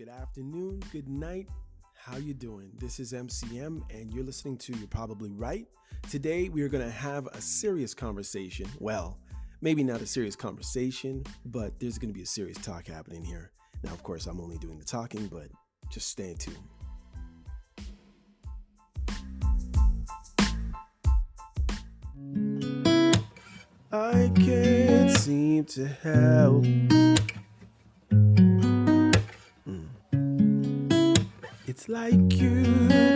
good afternoon, good night. How you doing? This is MCM and you're listening to You're Probably Right. Today we are going to have a serious conversation. Well, maybe not a serious conversation, but there's going to be a serious talk happening here. Now, of course, I'm only doing the talking, but just stay tuned. I can't seem to help. It's like you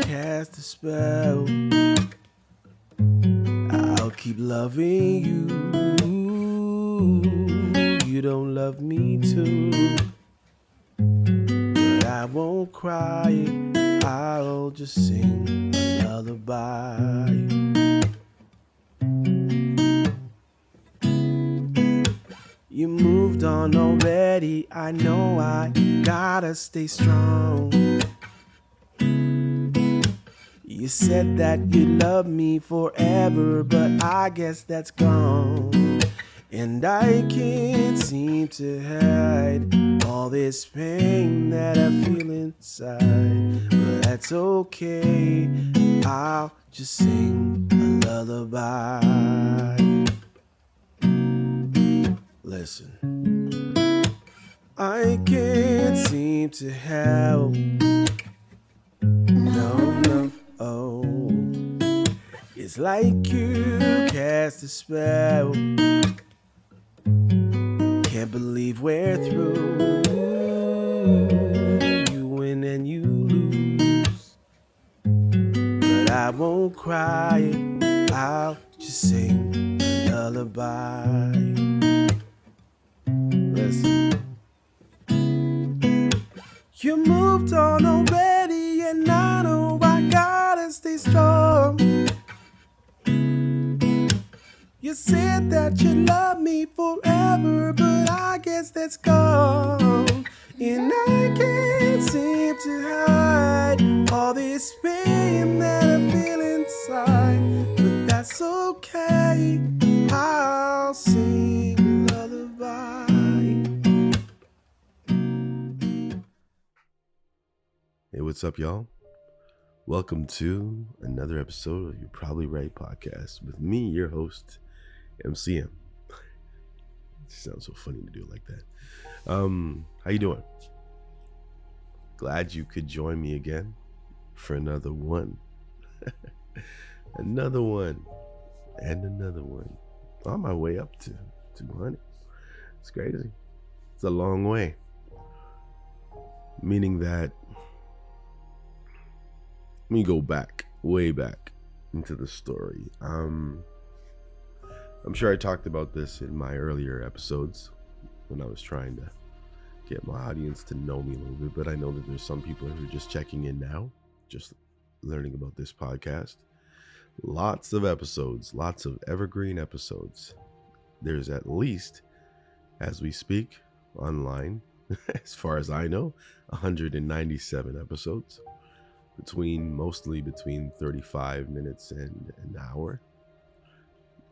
cast a spell. I'll keep loving you. You don't love me too. But I won't cry it. I'll just sing a lullaby. You moved on already. I know I gotta stay strong. You said that you love me forever, but I guess that's gone. And I can't seem to hide all this pain that I feel inside. But that's okay, I'll just sing a lullaby. Listen, I can't seem to help. No. Oh, it's like you cast a spell. Can't believe we're through. You win and you lose. But I won't cry, I'll just sing a lullaby. Listen. You moved on already and I know I gotta stay strong. You said that you love me forever, but I guess that's gone. And I can't seem to hide all this pain that I feel inside. But that's okay, I'll sing a lullaby. Hey, what's up, y'all? Welcome to another episode of You're Probably Right podcast with me, your host, MCM. It sounds so funny to do it like that. How you doing? Glad you could join me again for another one. Another one. And another one. On my way up to 200. It's crazy. It's a long way. Meaning that let me go back, way back into the story. I'm sure I talked about this in my earlier episodes when I was trying to get my audience to know me a little bit, but I know that there's some people who are just checking in now, just learning about this podcast. Lots of episodes, lots of evergreen episodes. There's at least, as we speak, online, as far as I know, 197 episodes. Mostly between 35 minutes and an hour.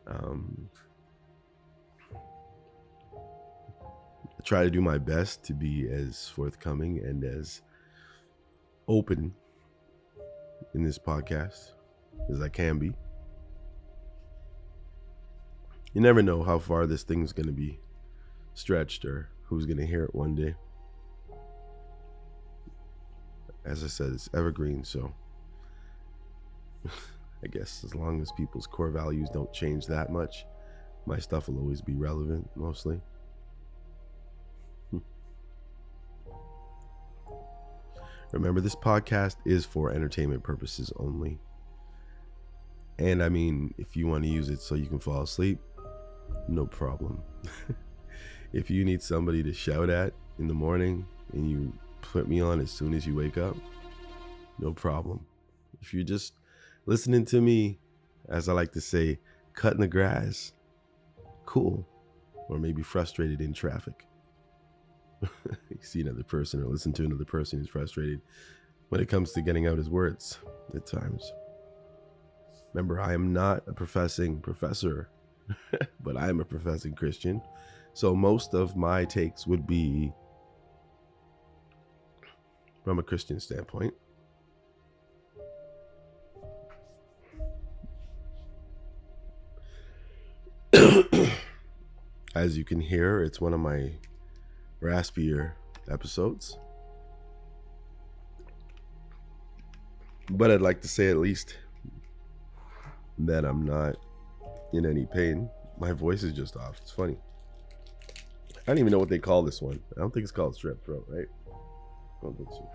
I try to do my best to be as forthcoming and as open in this podcast as I can be. You never know how far this thing's going to be stretched or who's going to hear it one day. As I said, it's evergreen, so I guess as long as people's core values don't change that much, my stuff will always be relevant, mostly. Remember, this podcast is for entertainment purposes only. And I mean, if you want to use it so you can fall asleep, no problem. If you need somebody to shout at in the morning and you put me on as soon as you wake up, no problem. If you're just listening to me, as I like to say, cutting the grass, cool. Or maybe frustrated in traffic. You see another person or listen to another person who's frustrated when it comes to getting out his words at times. Remember, I am not a professing professor, but I am a professing Christian. So most of my takes would be from a Christian standpoint. As you can hear, it's one of my raspier episodes. But I'd like to say at least that I'm not in any pain. My voice is just off. It's funny. I don't even know what they call this one. I don't think it's called strep throat, right? I don't think so.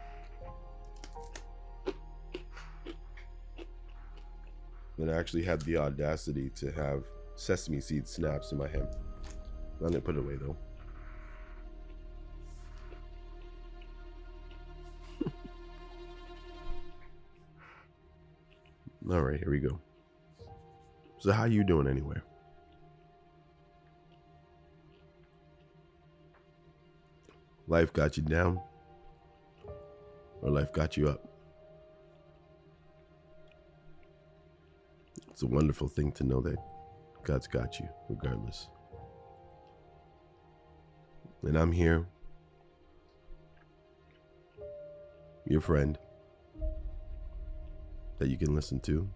And I actually had the audacity to have sesame seed snaps in my hand. I'm gonna put it away though. All right, here we go. So how you doing anyway? Life got you down, or life got you up? It's a wonderful thing to know that God's got you regardless. And I'm here, your friend, that you can listen to.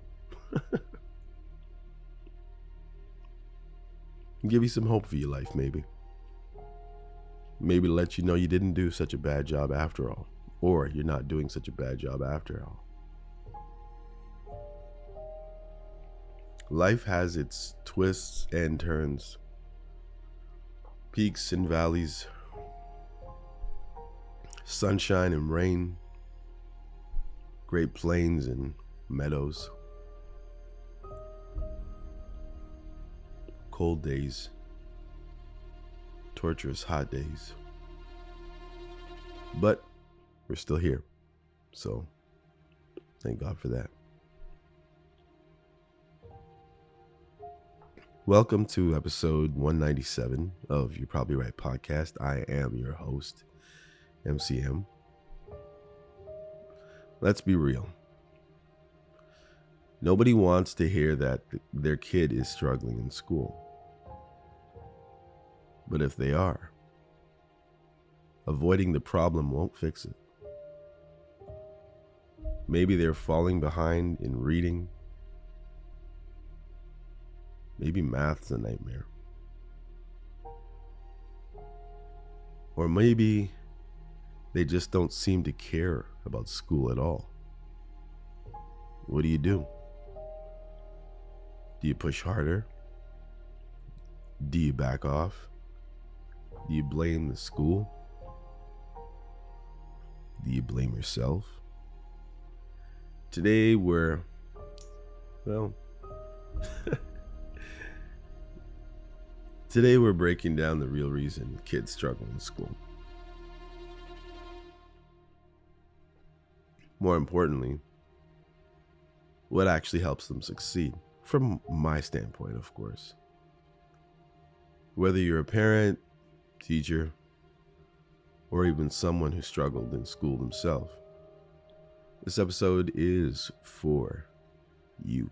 Give you some hope for your life, maybe. Maybe let you know you didn't do such a bad job after all, or you're not doing such a bad job after all. Life has its twists and turns, peaks and valleys, sunshine and rain, great plains and meadows, cold days, torturous hot days. But we're still here, so thank God for that. Welcome to episode 197 of You're Probably Right podcast. I am your host, MCM. Let's be real. Nobody wants to hear that their kid is struggling in school. But if they are, avoiding the problem won't fix it. Maybe they're falling behind in reading. Maybe math's a nightmare. Or maybe they just don't seem to care about school at all. What do? Do you push harder? Do you back off? Do you blame the school? Do you blame yourself? Today we're breaking down the real reason kids struggle in school. More importantly, what actually helps them succeed, from my standpoint, of course. Whether you're a parent, teacher, or even someone who struggled in school themselves, this episode is for you.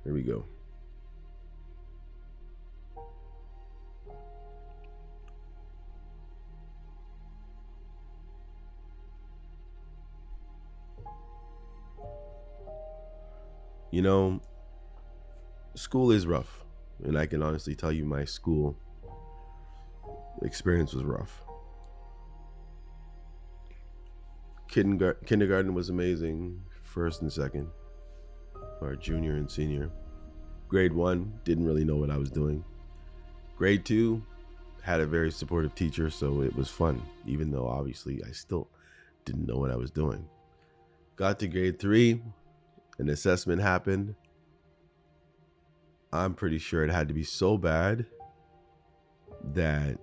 Here we go. You know, school is rough, and I can honestly tell you my school experience was rough. Kindergarten was amazing, first and second, or junior and senior. Grade 1, didn't really know what I was doing. Grade 2, had a very supportive teacher, so it was fun, even though obviously I still didn't know what I was doing. Got to grade 3, an assessment happened. I'm pretty sure it had to be so bad that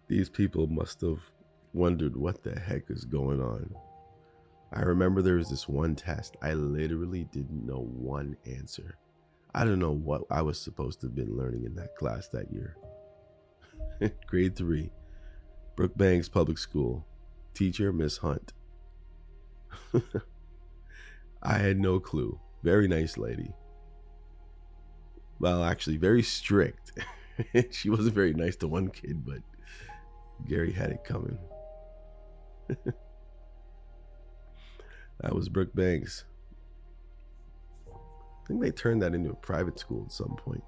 these people must have wondered what the heck is going on. I remember there was this one test. I literally didn't know one answer. I don't know what I was supposed to have been learning in that class that year. Grade 3. Brookbanks Public School. Teacher, Miss Hunt. I had no clue. Very nice lady. Well, actually, very strict. She wasn't very nice to one kid, but Gary had it coming. That was Brookbanks. I think they turned that into a private school at some point.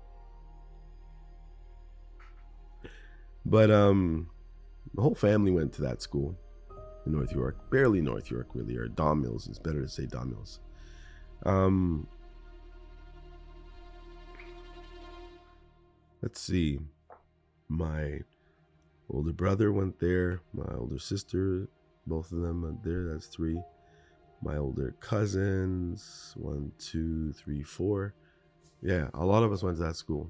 But the whole family went to that school in North York. Barely North York, really, or Don Mills. It's better to say Don Mills. Let's see. My older brother went there. My older sister, both of them went there. That's 3. My older cousins, 1, 2, 3, 4. Yeah, a lot of us went to that school.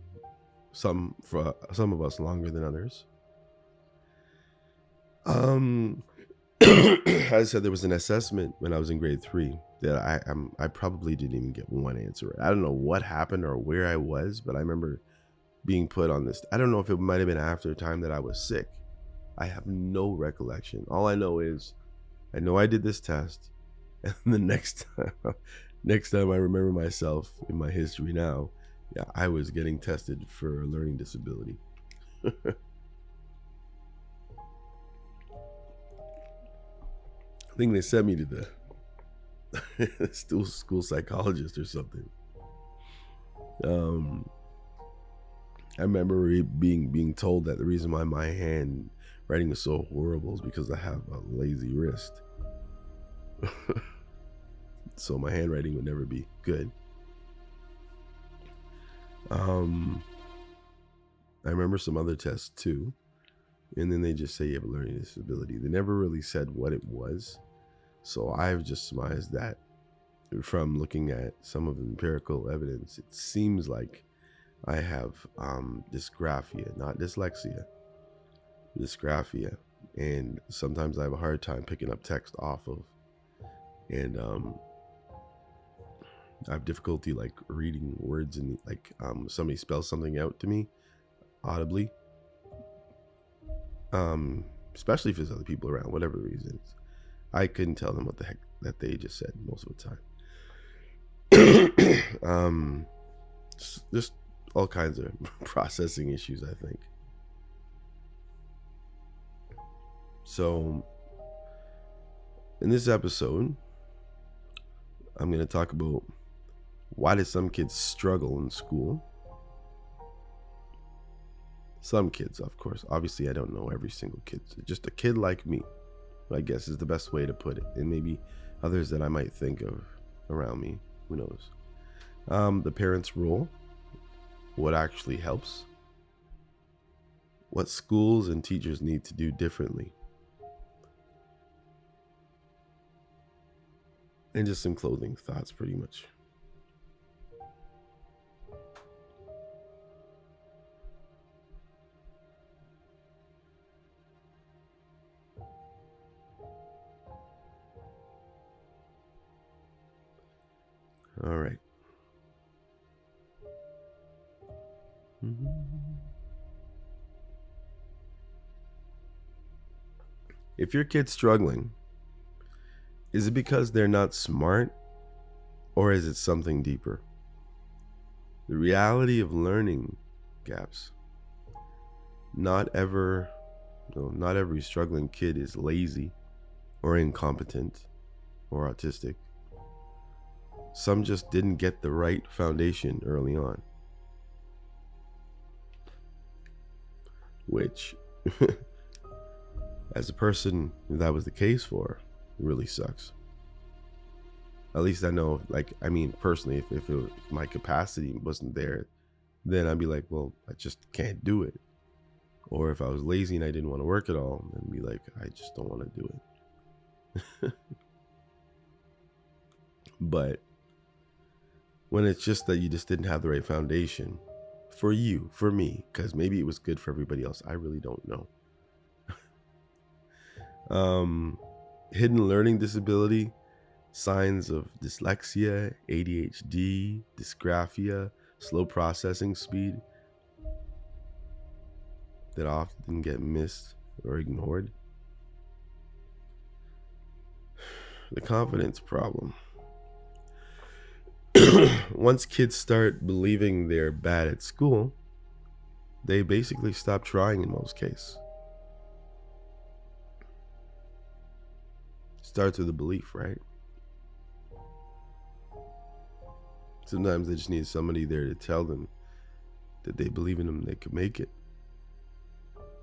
Some of us longer than others. As I said, there was an assessment when I was in grade 3 that I probably didn't even get one answer right. I don't know what happened or where I was, but I remember being put on this. I don't know if it might have been after a time that I was sick. I have no recollection. All I know is I know I did this test, and the next time I remember myself in my history now, yeah, I was getting tested for a learning disability. I think they sent me to the school psychologist or something. I remember being told that the reason why my handwriting is so horrible is because I have a lazy wrist. So my handwriting would never be good. I remember some other tests too, and then they just say you have a learning disability. They never really said what it was, so I've just surmised that from looking at some of the empirical evidence, it seems like I have dysgraphia, not dyslexia, dysgraphia, and sometimes I have a hard time picking up text off of, and I have difficulty like reading words and like somebody spells something out to me audibly, especially if there's other people around, whatever reasons. I couldn't tell them what the heck that they just said most of the time. Just all kinds of processing issues, I think. So in this episode, I'm going to talk about why do some kids struggle in school. Some kids, of course. Obviously, I don't know every single kid. Just a kid like me, I guess, is the best way to put it. And maybe others that I might think of around me. Who knows? The parents' role. What actually helps. What schools and teachers need to do differently. And just some closing thoughts, pretty much. All right. If your kid's struggling, is it because they're not smart, or is it something deeper? The reality of learning gaps. Not every struggling kid is lazy or incompetent or autistic. Some just didn't get the right foundation early on. Which, as a person that was the case for, really sucks. At least I know, personally, if my capacity wasn't there, then I'd be like, well, I just can't do it. Or if I was lazy and I didn't want to work at all, then be like, I just don't want to do it. But when it's just that you just didn't have the right foundation for you, for me, because maybe it was good for everybody else, I really don't know. Hidden learning disability, signs of dyslexia, ADHD, dysgraphia, slow processing speed that often get missed or ignored. The confidence problem. Once kids start believing they're bad at school, they basically stop trying in most cases. Starts with a belief, right? Sometimes they just need somebody there to tell them that they believe in them, they could make it,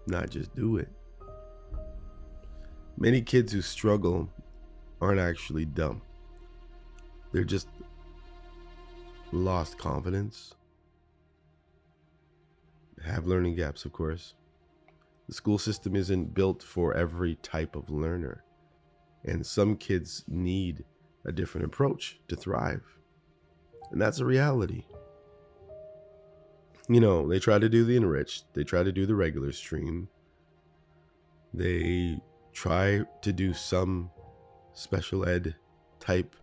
not just do it. Many kids who struggle aren't actually dumb. They're just lost confidence, have learning gaps, of course. The school system isn't built for every type of learner, and some kids need a different approach to thrive. And that's a reality. You know, they try to do the enriched, they try to do the regular stream, they try to do some special ed type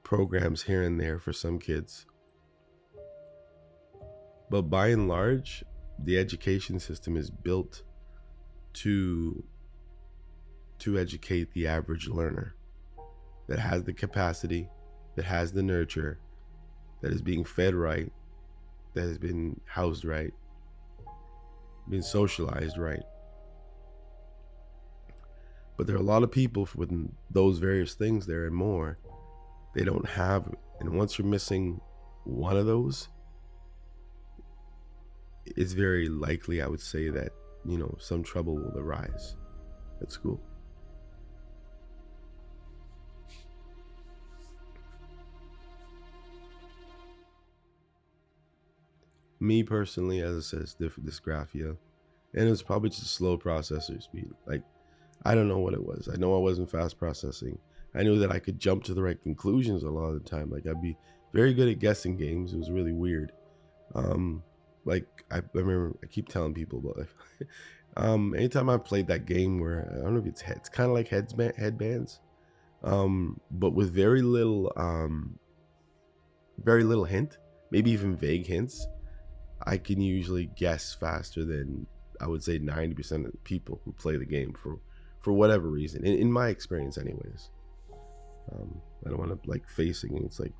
programs here and there for some kids. But by and large, the education system is built to educate the average learner that has the capacity, that has the nurture, that is being fed right, that has been housed right, been socialized right. But there are a lot of people with those various things there and more, they don't have. And once you're missing one of those, it's very likely, I would say, that, you know, some trouble will arise at school. Me personally, as I said, it's dysgraphia, and it was probably just slow processor speed. Like, I don't know what it was. I know I wasn't fast processing. I knew that I could jump to the right conclusions a lot of the time. Like, I'd be very good at guessing games. It was really weird. Like I remember, I keep telling people, but anytime I played that game where I don't know if it's kind of like headbands, but with very little hint, maybe even vague hints, I can usually guess faster than, I would say, 90% of the people who play the game for whatever reason. In my experience, anyways. I don't want to like facing it's like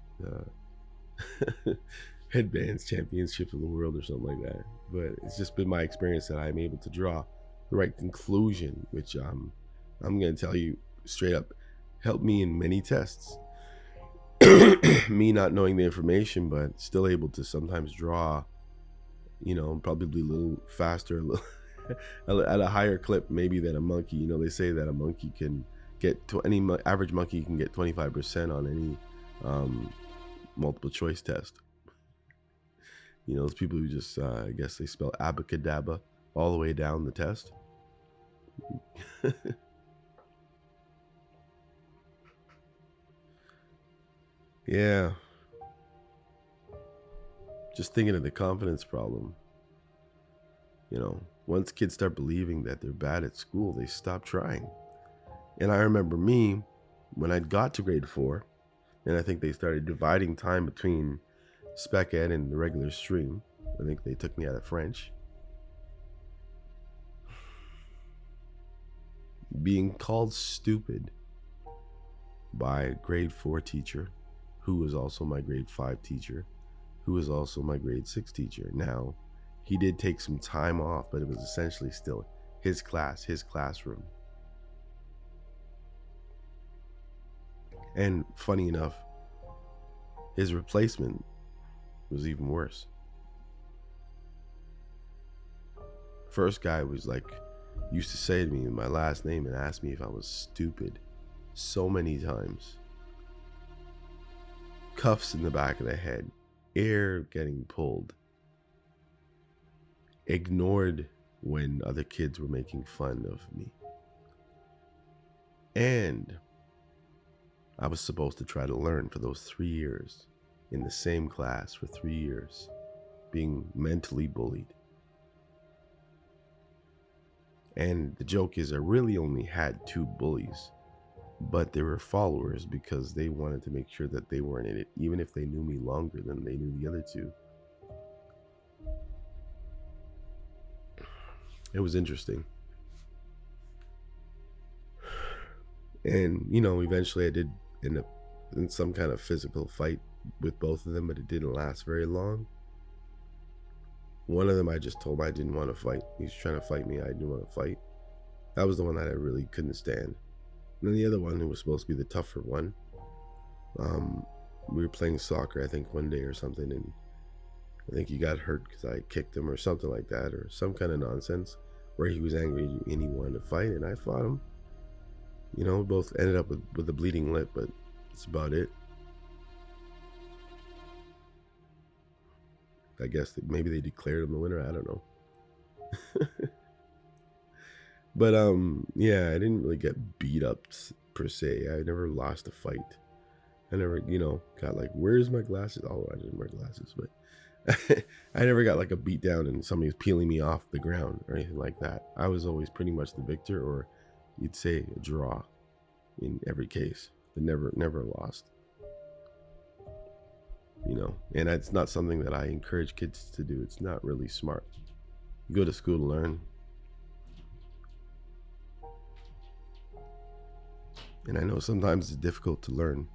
headbands championship of the world or something like that. But it's just been my experience that I'm able to draw the right conclusion, which I'm going to tell you straight up, helped me in many tests. Me not knowing the information, but still able to sometimes draw, you know, probably a little faster, a little at a higher clip maybe than a monkey. You know, they say that a monkey can get to any average monkey can get 25% on any multiple choice test. You know, those people who just I guess they spell abacadabra all the way down the test. Yeah, just thinking of the confidence problem. You know, once kids start believing that they're bad at school, they stop trying. And I remember me, when I got to grade 4, and I think they started dividing time between spec ed and the regular stream. I think they took me out of French. Being called stupid by a grade 4 teacher, who was also my grade 5 teacher, who was also my grade 6 teacher. Now, he did take some time off, but it was essentially still his class, his classroom. And funny enough, his replacement was even worse. First guy was like, used to say to me my last name and ask me if I was stupid so many times. Cuffs in the back of the head, air getting pulled, ignored when other kids were making fun of me. And I was supposed to try to learn for those 3 years in the same class for 3 years, being mentally bullied. And the joke is I really only had 2 bullies, but they were followers because they wanted to make sure that they weren't in it, even if they knew me longer than they knew the other 2. It was interesting. And, you know, eventually I did end up in some kind of physical fight with both of them, but it didn't last very long. One of them, I just told him I didn't want to fight. He's trying to fight me. I didn't want to fight. That was the one that I really couldn't stand. And then the other one, who was supposed to be the tougher one, we were playing soccer, I think, one day or something, and I think he got hurt because I kicked him or something like that, or some kind of nonsense where he was angry and he wanted to fight, and I fought him. You know, we both ended up with a bleeding lip, but that's about it. I guess that maybe they declared him the winner. I don't know. But yeah, I didn't really get beat up per se. I never lost a fight. I never, you know, got like, where's my glasses? Oh, I didn't wear glasses, but I never got like a beat down and somebody was peeling me off the ground or anything like that. I was always pretty much the victor, or you'd say a draw in every case, but never lost. You know, and it's not something that I encourage kids to do. It's not really smart. You go to school to learn. And I know sometimes it's difficult to learn.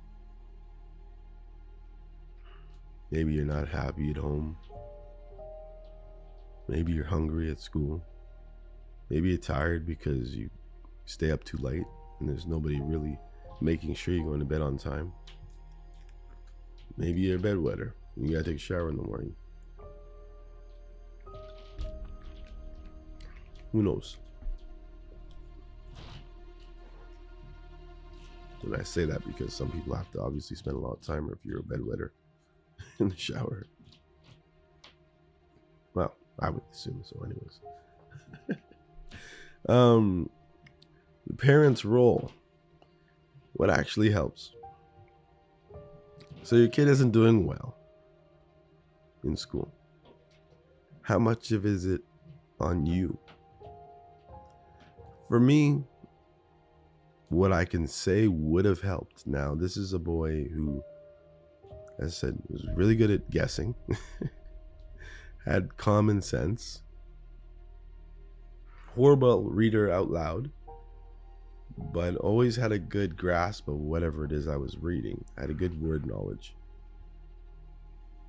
Maybe you're not happy at home. Maybe you're hungry at school. Maybe you're tired because you stay up too late and there's nobody really making sure you're going to bed on time. Maybe you're a bedwetter and you gotta take a shower in the morning. Who knows? And I say that because some people have to obviously spend a lot of time, or if you're a bedwetter, in the shower. Well, I would assume so anyways. The parent's role. What actually helps? So your kid isn't doing well in school. How much of is it on you? For me, what I can say would have helped. Now, this is a boy who, as I said, was really good at guessing, had common sense, horrible reader out loud, but always had a good grasp of whatever it is I was reading. I had a good word knowledge.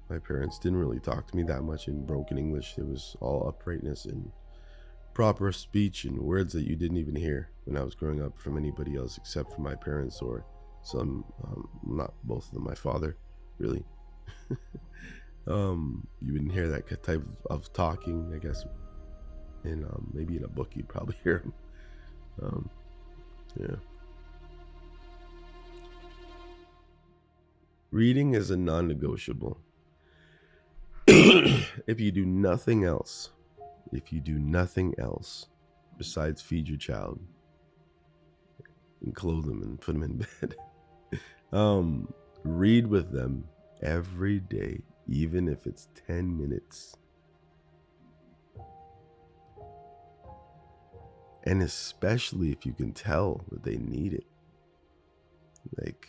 My parents didn't really talk to me that much in broken English. It was all uprightness and proper speech and words that you didn't even hear when I was growing up from anybody else except for my parents, or some, not both of them, my father, really. You wouldn't hear that type of talking, I guess, and maybe in a book you'd probably hear him. Yeah. Reading is a non-negotiable. If you do nothing else besides feed your child and clothe them and put them in bed, read with them every day, even if it's 10 minutes. And especially if you can tell that they need it. Like,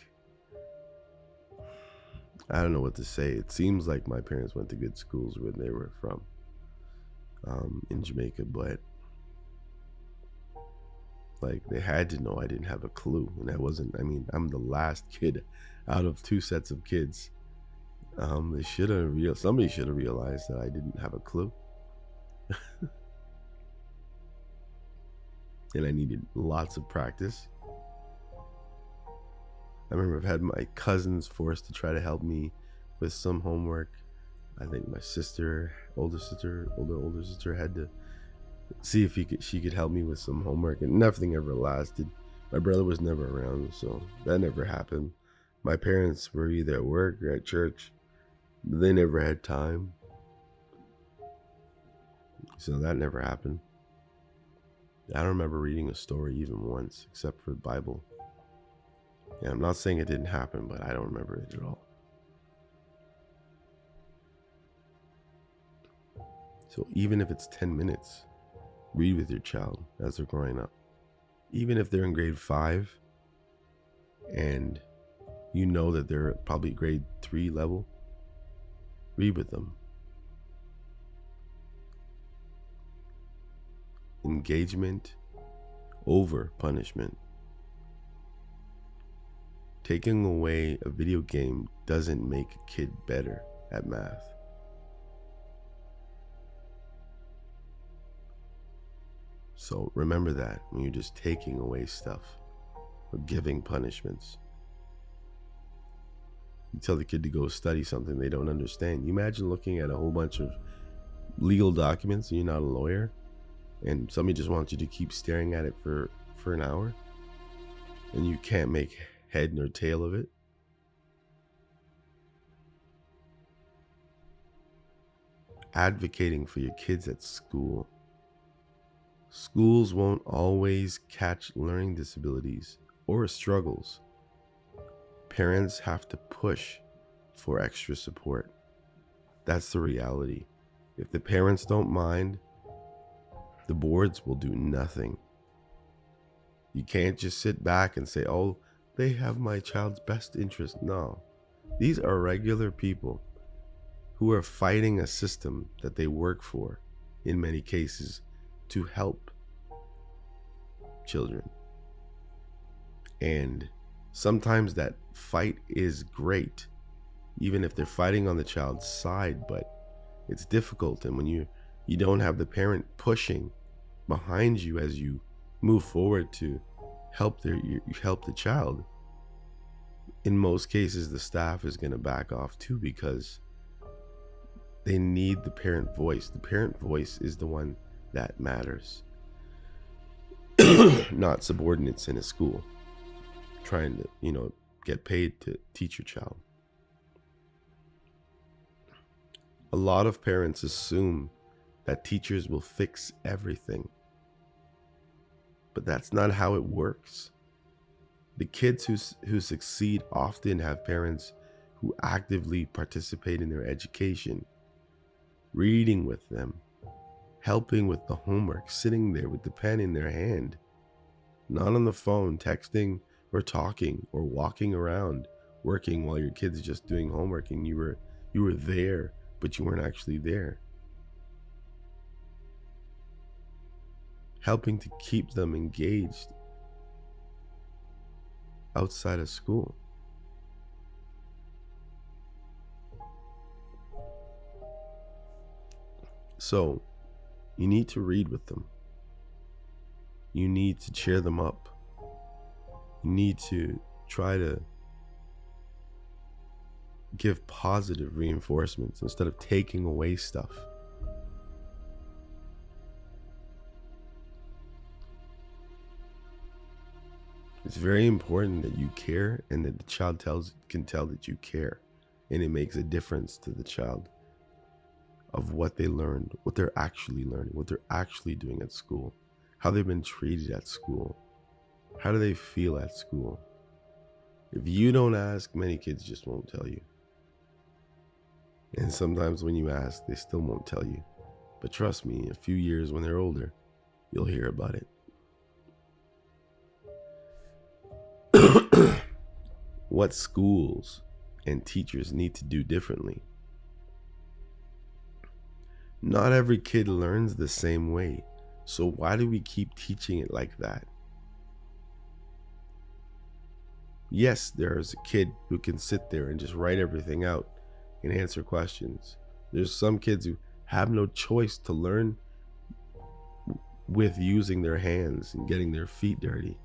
I don't know what to say. It seems like my parents went to good schools where they were from, in Jamaica, but like, they had to know I didn't have a clue. And I'm the last kid out of 2 sets of kids. Somebody should have realized that I didn't have a clue. And I needed lots of practice. I remember I've had my cousins forced to try to help me with some homework. I think my older sister had to see if she could help me with some homework, and nothing ever lasted. My brother was never around, so that never happened. My parents were either at work or at church. They never had time, so that never happened. I don't remember reading a story even once, except for the Bible. And I'm not saying it didn't happen, but I don't remember it at all. So even if it's 10 minutes, read with your child as they're growing up. Even if they're in grade 5 and you know that they're probably grade 3 level, read with them. Engagement over punishment. taking away a video game doesn't make a kid better at math. So remember that when you're just taking away stuff or giving punishments. You tell the kid to go study something they don't understand. You imagine looking at a whole bunch of legal documents and you're not a lawyer, and somebody just wants you to keep staring at it for an hour, and you can't make head nor tail of it. Advocating for your kids at school. Schools won't always catch learning disabilities or struggles. Parents have to push for extra support. That's the reality. If the parents don't mind, the boards will do nothing. You can't just sit back and say, oh, they have my child's best interest. No, these are regular people who are fighting a system that they work for, in many cases, to help children. And sometimes that fight is great, even if they're fighting on the child's side, but it's difficult. And when you don't have the parent pushing behind you as you move forward to help the child, in most cases the staff is going to back off too, because they need the parent voice. The parent voice is the one that matters. Not subordinates in a school trying to, get paid to teach your child. A lot of parents assume that teachers will fix everything, but that's not how it works. The kids who succeed often have parents who actively participate in their education, reading with them, helping with the homework, sitting there with the pen in their hand, not on the phone, texting or talking or walking around, working while your kid's just doing homework and you were there, but you weren't actually there. Helping to keep them engaged outside of school. So, you need to read with them. You need to cheer them up. You need to try to give positive reinforcements instead of taking away stuff. It's very important that you care and that the child can tell that you care, and it makes a difference to the child of what they learned, what they're actually learning, what they're actually doing at school, how they've been treated at school, how do they feel at school. If you don't ask, many kids just won't tell you. And sometimes when you ask, they still won't tell you. But trust me, in a few years when they're older, you'll hear about it. What schools and teachers need to do differently. Not every kid learns the same way, so why do we keep teaching it like that? Yes, there's a kid who can sit there and just write everything out and answer questions. There's some kids who have no choice to learn with using their hands and getting their feet dirty.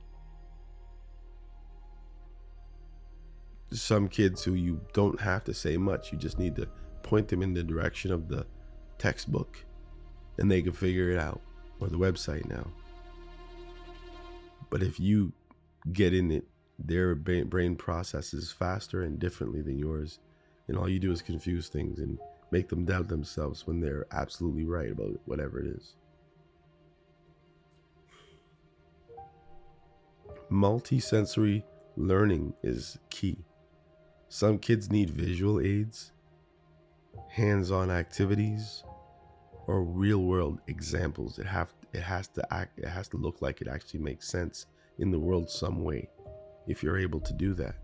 Some kids who you don't have to say much, you just need to point them in the direction of the textbook and they can figure it out, or the website now. But if you get in it, their brain processes faster and differently than yours, and all you do is confuse things and make them doubt themselves when they're absolutely right about whatever it is. Multisensory learning is key. Some kids need visual aids, hands-on activities, or real-world examples. It has to look like it actually makes sense in the world some way, if you're able to do that.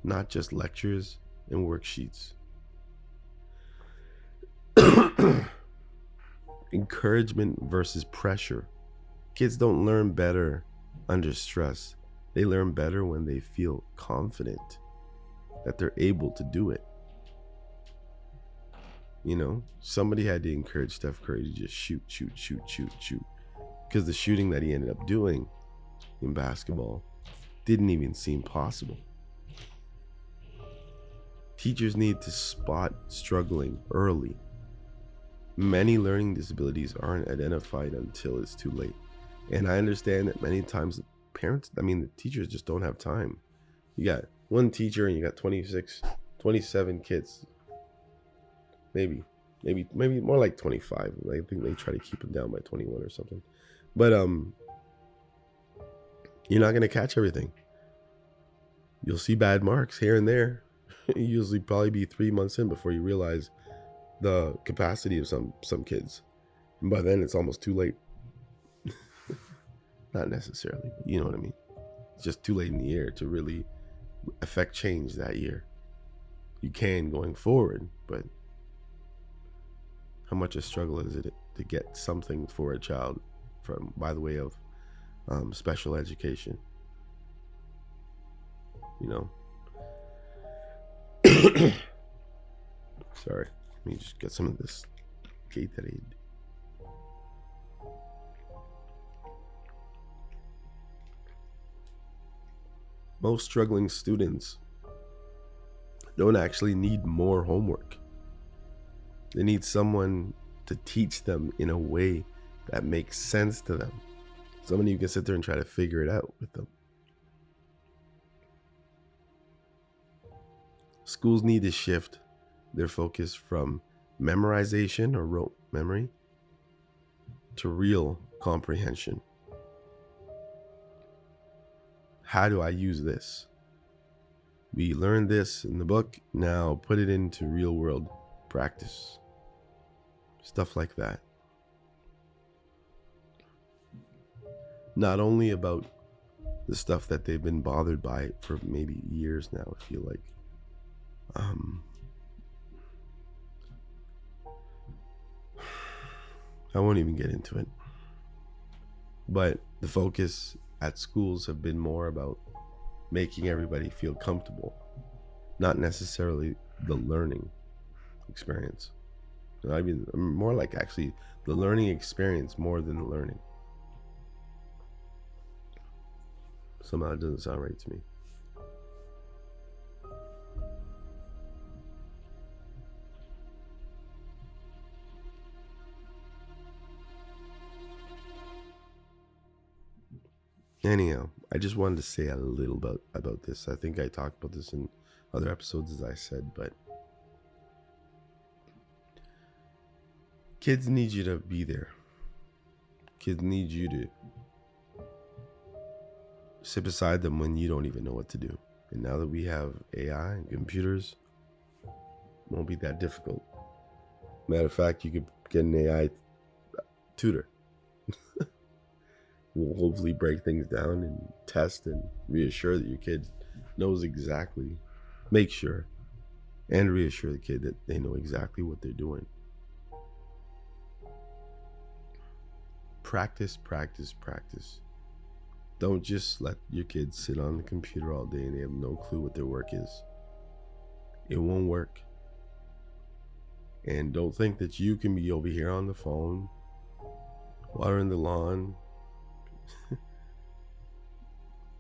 Not just lectures and worksheets. Encouragement versus pressure. Kids don't learn better under stress. They learn better when they feel confident that they're able to do it. Somebody had to encourage Steph Curry to just shoot. Because the shooting that he ended up doing in basketball didn't even seem possible. Teachers need to spot struggling early. Many learning disabilities aren't identified until it's too late. And I understand that many times the teachers just don't have time. You got one teacher and you got 26, 27 kids. Maybe more like 25. I think they try to keep them down by 21 or something. But you're not going to catch everything. You'll see bad marks here and there. You usually probably be 3 months in before you realize the capacity of some kids. And by then it's almost too late. Not necessarily, but you know what I mean. It's just too late in the year to really affect change that year. You can going forward, but how much a struggle is it to get something for a child by the way of special education? Sorry, let me just get some of this Gatorade. Most struggling students don't actually need more homework. They need someone to teach them in a way that makes sense to them. Someone you can sit there and try to figure it out with them. Schools need to shift their focus from memorization or rote memory to real comprehension. How do I use this? We learned this in the book, now put it into real world practice. Stuff like that. Not only about the stuff that they've been bothered by for maybe years now, I feel like. I won't even get into it. But the focus at schools have been more about making everybody feel comfortable, not necessarily the learning experience. I mean, more like actually the learning experience more than the learning. Somehow it doesn't sound right to me. Anyhow, I just wanted to say a little about this. I think I talked about this in other episodes, as I said, but kids need you to be there. Kids need you to sit beside them when you don't even know what to do. And now that we have AI and computers, it won't be that difficult. Matter of fact, you could get an AI tutor. Will hopefully break things down and test and reassure that your kid knows exactly, make sure and reassure the kid that they know exactly what they're doing. Practice. Don't just let your kids sit on the computer all day and they have no clue what their work is. It won't work. And don't think that you can be over here on the phone, watering the lawn,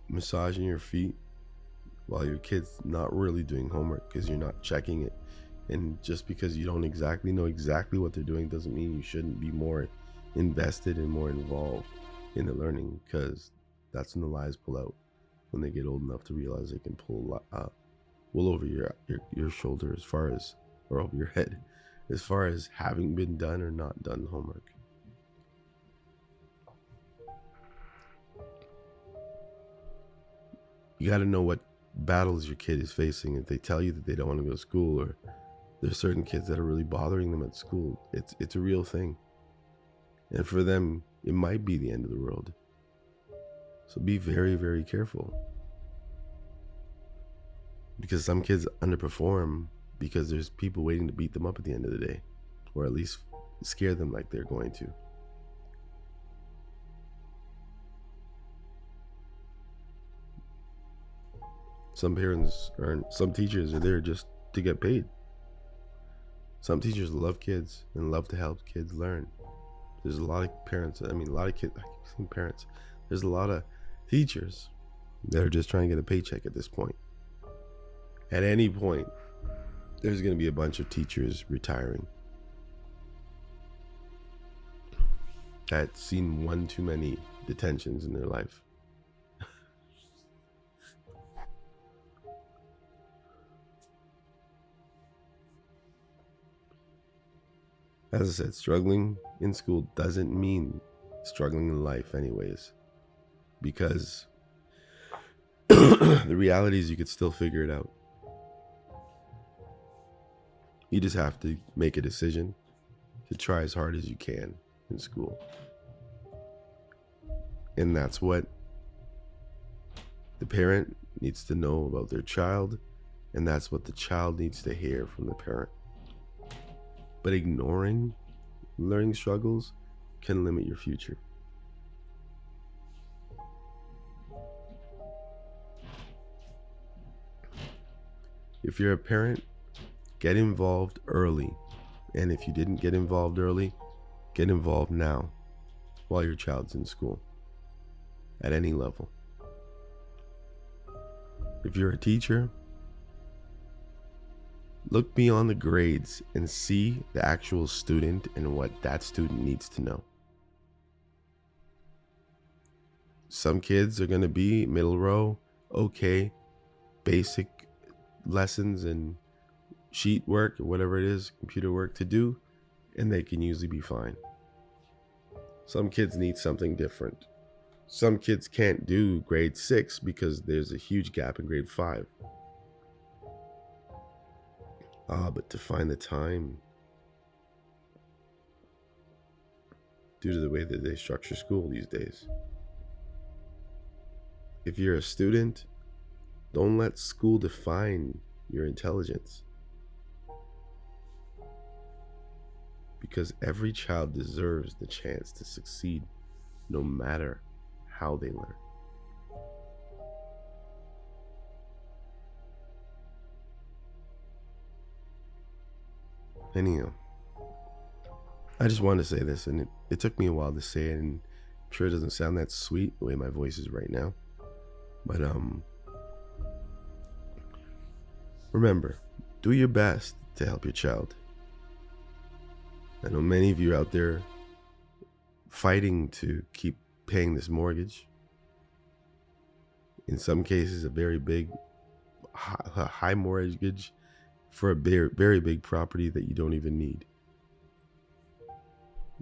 massaging your feet while your kid's not really doing homework because you're not checking it. And just because you don't exactly know exactly what they're doing doesn't mean you shouldn't be more invested and more involved in the learning, because that's when the lies pull out, when they get old enough to realize they can pull wool over your shoulder or over your head as far as having been done or not done homework. You got to know what battles your kid is facing. If they tell you that they don't want to go to school, or there's certain kids that are really bothering them at school, it's a real thing. And for them, it might be the end of the world. So be very, very careful. Because some kids underperform because there's people waiting to beat them up at the end of the day, or at least scare them like they're going to. Some teachers are there just to get paid. Some teachers love kids and love to help kids learn. There's a lot of parents, a lot of kids, I keep saying parents. There's a lot of teachers that are just trying to get a paycheck at this point. At any point, there's going to be a bunch of teachers retiring. I've seen one too many detentions in their life. As I said, struggling in school doesn't mean struggling in life anyways, because the reality is you could still figure it out. You just have to make a decision to try as hard as you can in school. And that's what the parent needs to know about their child, and that's what the child needs to hear from the parent. But ignoring learning struggles can limit your future. If you're a parent, get involved early. And if you didn't get involved early, get involved now while your child's in school at any level. If you're a teacher, look beyond the grades and see the actual student and what that student needs to know. Some kids are going to be middle row, okay, basic lessons and sheet work or whatever it is, computer work to do, and they can usually be fine. Some kids need something different. Some kids can't do grade 6 because there's a huge gap in grade 5. But to find the time, due to the way that they structure school these days. If you're a student, don't let school define your intelligence. Because every child deserves the chance to succeed, no matter how they learn. Anyhow, I just wanted to say this, and it took me a while to say it, and I'm sure it doesn't sound that sweet the way my voice is right now. But remember, do your best to help your child. I know many of you out there fighting to keep paying this mortgage. In some cases, a very big, high mortgage for a very, very big property that you don't even need.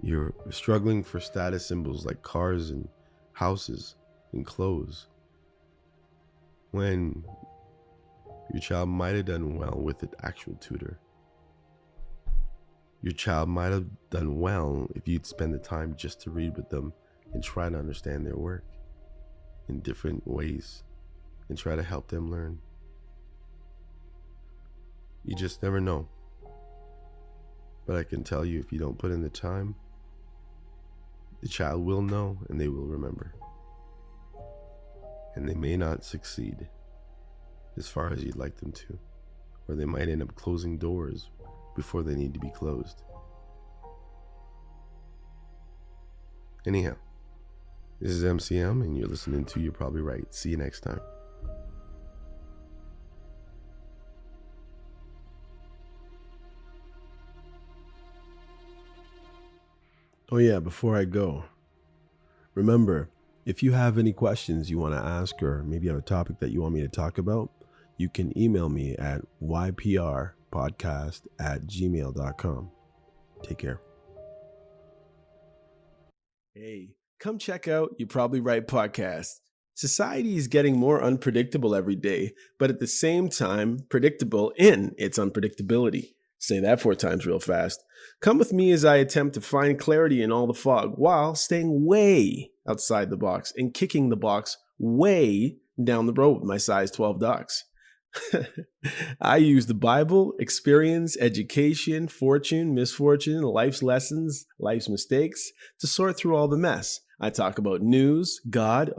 You're struggling for status symbols like cars and houses and clothes, when your child might have done well with an actual tutor. Your child might have done well if you'd spend the time just to read with them and try to understand their work in different ways and try to help them learn. You just never know. But I can tell you, if you don't put in the time, the child will know and they will remember. And they may not succeed as far as you'd like them to, or they might end up closing doors before they need to be closed. Anyhow, this is MCM, and you're listening to You're Probably Right. See you next time. Oh yeah, before I go, remember, if you have any questions you want to ask, or maybe you have a topic that you want me to talk about, you can email me at yprpodcast@gmail.com. Take care. Hey, come check out You're Probably Right podcast. Society is getting more unpredictable every day, but at the same time, predictable in its unpredictability. Say that 4 times real fast. Come with me as I attempt to find clarity in all the fog while staying way outside the box and kicking the box way down the road with my size 12 docs. I use the Bible, experience, education, fortune, misfortune, life's lessons, life's mistakes to sort through all the mess. I talk about news, God,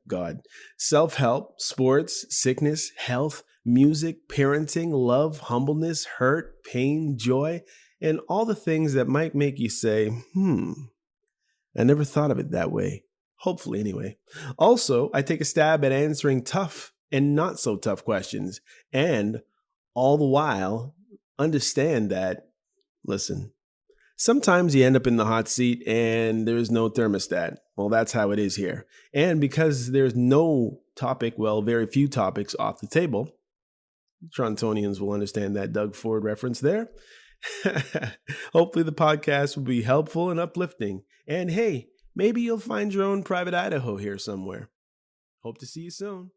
God, self help, sports, sickness, health, music, parenting, love, humbleness, hurt, pain, joy, and all the things that might make you say, I never thought of it that way. Hopefully, anyway. Also, I take a stab at answering tough and not so tough questions, and all the while understand that, listen, sometimes you end up in the hot seat and there's no thermostat. Well, that's how it is here. And because there's no topic, very few topics off the table, Torontonians will understand that Doug Ford reference there. Hopefully, the podcast will be helpful and uplifting. And hey, maybe you'll find your own private Idaho here somewhere. Hope to see you soon.